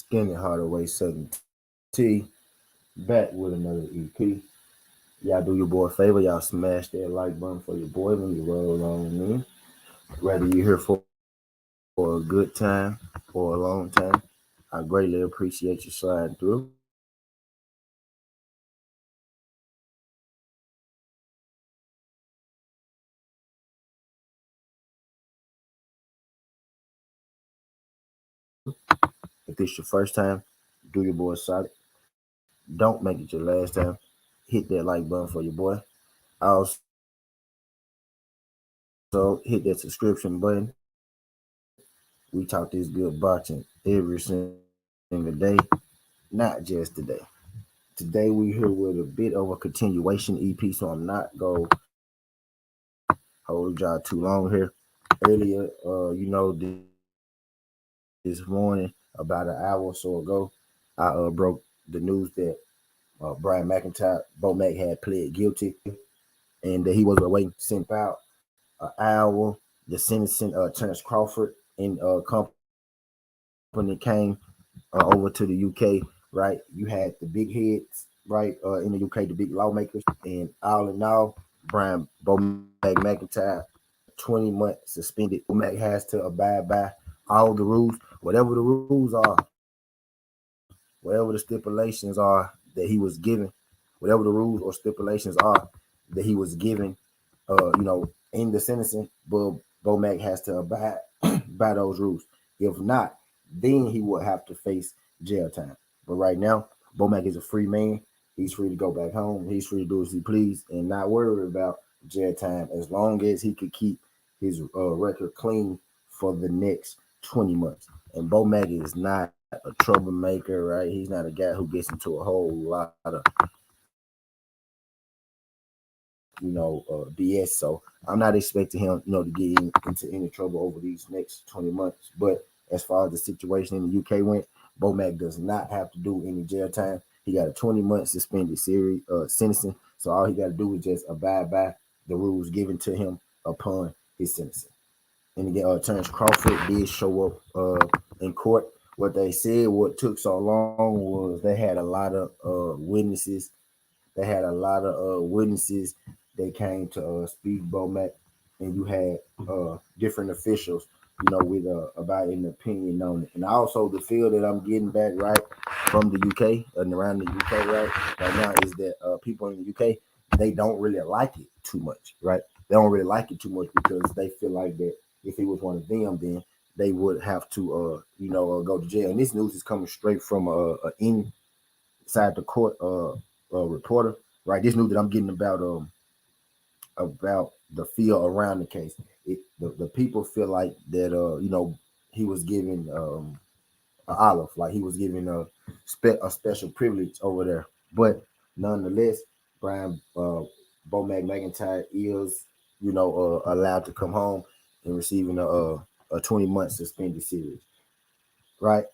Skinny Hardaway 7T back with another EP. Y'all do your boy a favor, y'all smash that like button for your boy when you roll along with me. Whether you're here for a good time or a long time, I greatly appreciate you sliding through. If this your first time, do your boy a solid. Don't make it your last time. Hit that like button for your boy. Also, if this your first time, do your boy a solid. Don't make it your last time. Hit that like button for your boy. Also, hit that subscription button. We talk this good boxing every single day, not just today. Today we here with a bit of a continuation EP, so I'm not go hold y'all too long here. Earlier, this morning, about an hour or so ago, I broke the news that Brian McIntyre, BoMac had pled guilty, and that he was awaiting sent out an hour. The sentencing, Terrence Crawford and company came over to the UK. Right, you had the big heads, right, in the UK, the big lawmakers, and all in all, Brian BoMac McIntyre 20 months suspended. BoMac has to abide by all the rules, whatever the rules are, whatever the stipulations are that he was given, whatever the rules or stipulations are that he was given, in the sentencing. But BoMac has to abide by those rules. If not, then he would have to face jail time. But right now, BoMac is a free man. He's free to go back home. He's free to do as he please and not worry about jail time as long as he could keep his record clean for the next 20 months. And BoMac is not a troublemaker, right? He's not a guy who gets into a whole lot of BS. So I'm not expecting him, to get into any trouble over these next 20 months. But as far as the situation in the UK went, BoMac does not have to do any jail time. He got a 20-month suspended series sentencing. So all he got to do is just abide by the rules given to him upon his sentencing. And again, Terrence Crawford did show up in court. What they said, what took so long was they had a lot of witnesses. They had a lot of witnesses. They came to speak BoMac, and you had different officials, with about an opinion on it. And also the feel that I'm getting back right from the UK and around the UK right now is that people in the UK, they don't really like it too much, right? They don't really like it too much because they feel like that if he was one of them, then they would have to go to jail. And this news is coming straight from inside the court reporter, right? This news that I'm getting about the feel around the case. The people feel like that he was given an olive, like he was given a special privilege over there. But nonetheless, Brian BoMac McIntyre is allowed to come home and receiving a 20-month suspended series, right?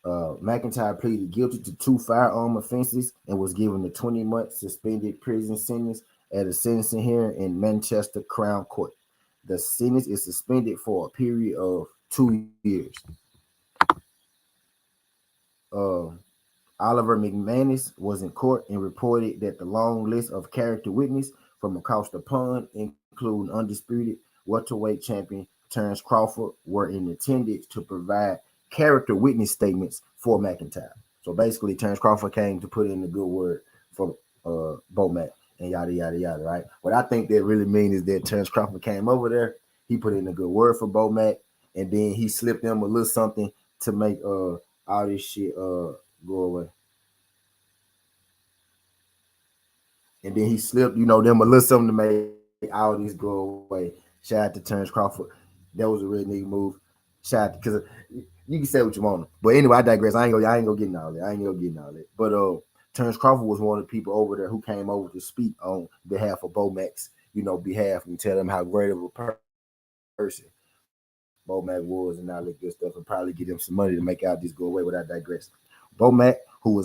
McIntyre pleaded guilty to two firearm offenses and was given a 20-month suspended prison sentence at a sentencing hearing in Manchester Crown Court. The sentence is suspended for a period of 2 years. Uh, Oliver McManus was in court and reported that the long list of character witnesses from across the pond, including undisputed welterweight champion Terrence Crawford, were in attendance to provide character witness statements for McIntyre. So basically, Terrence Crawford came to put in a good word for BoMac and yada yada yada. Right? What I think that really means is that Terrence Crawford came over there, he put in a good word for BoMac, and then he slipped them a little something to make all this shit go away. And then he slipped, them a little something to make all these go away. Shout out to Terrence Crawford. That was a real nigga move. Shout out because you can say what you want. But anyway, I digress. I ain't gonna get in all that. I ain't gonna get in all that. But Terrence Crawford was one of the people over there who came over to speak on behalf of BoMac's, behalf and tell them how great of a person BoMac was and all that good stuff, and probably get him some money to make out this go away. But I digress. BoMac, who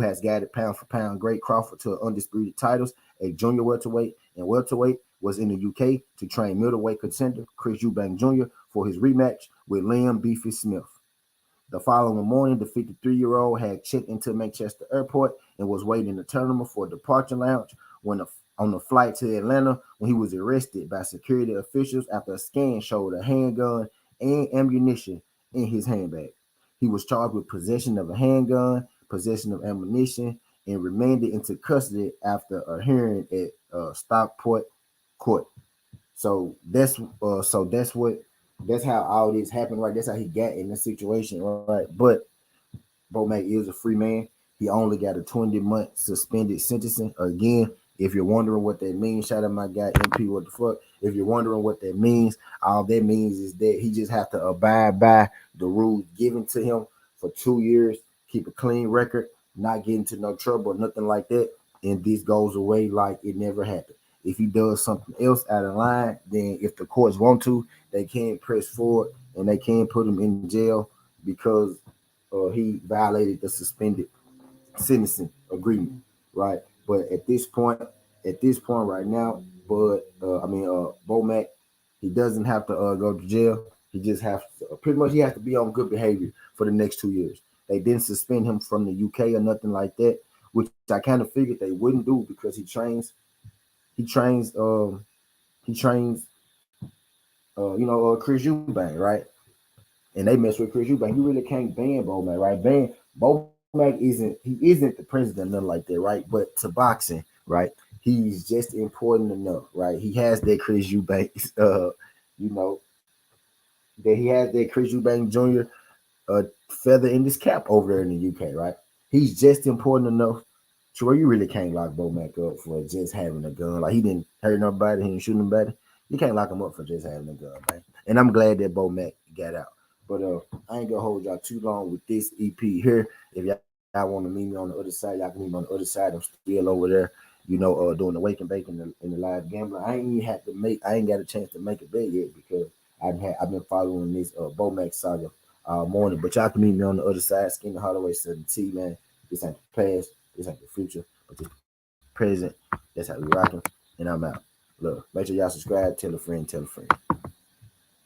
has guided pound for pound great Crawford to undisputed titles at junior welterweight and welterweight, was in the UK to train middleweight contender Chris Eubank Jr. for his rematch with Liam Beefy Smith. The following morning, the 53-year-old had checked into Manchester Airport and was waiting in the terminal for a departure lounge on the flight to Atlanta when he was arrested by security officials after a scan showed a handgun and ammunition in his handbag. He was charged with possession of a handgun, possession of ammunition, and remanded into custody after a hearing at Stockport Court. So that's how all this happened, right? That's how he got in this situation, right? But BoMac is a free man. He only got a 20-month suspended sentencing. Again, if you're wondering what that means, shout out my guy MP. What the fuck? If you're wondering what that means, all that means is that he just have to abide by the rules given to him for 2 years, keep a clean record, not get into no trouble or nothing like that, and this goes away like it never happened. If he does something else out of line, then if the courts want to, they can press forward and they can put him in jail because he violated the suspended sentencing agreement, right? But at this point right now, BoMac, he doesn't have to go to jail. He just has to, pretty much he has to be on good behavior for the next 2 years. They didn't suspend him from the UK or nothing like that, which I kind of figured they wouldn't do because he trains, he trains, Chris Eubank, right? And they mess with Chris Eubank. You really can't ban BoMac, right? BoMac isn't the president, nothing like that, right? But to boxing, right? He's just important enough, right? He has that Chris Eubank, you know, that he has that Chris Eubank Jr. Feather in his cap over there in the UK, right? He's just important enough to where you really can't lock BoMac up for just having a gun. Like he didn't hurt nobody, he didn't shoot nobody. You can't lock him up for just having a gun, man. And I'm glad that BoMac got out. But I ain't gonna hold y'all too long with this EP here. If y'all want to meet me on the other side, y'all can meet me on the other side. I'm still over there, doing the wake and bake in the live gambling. I ain't got a chance to make a bet yet because I've been following this BoMac saga all morning. But y'all can meet me on the other side, Skinny Holloway 7T, man. This ain't the past, this ain't the future, but this present. That's how we rocking. And I'm out. Look, make sure y'all subscribe, tell a friend, tell a friend.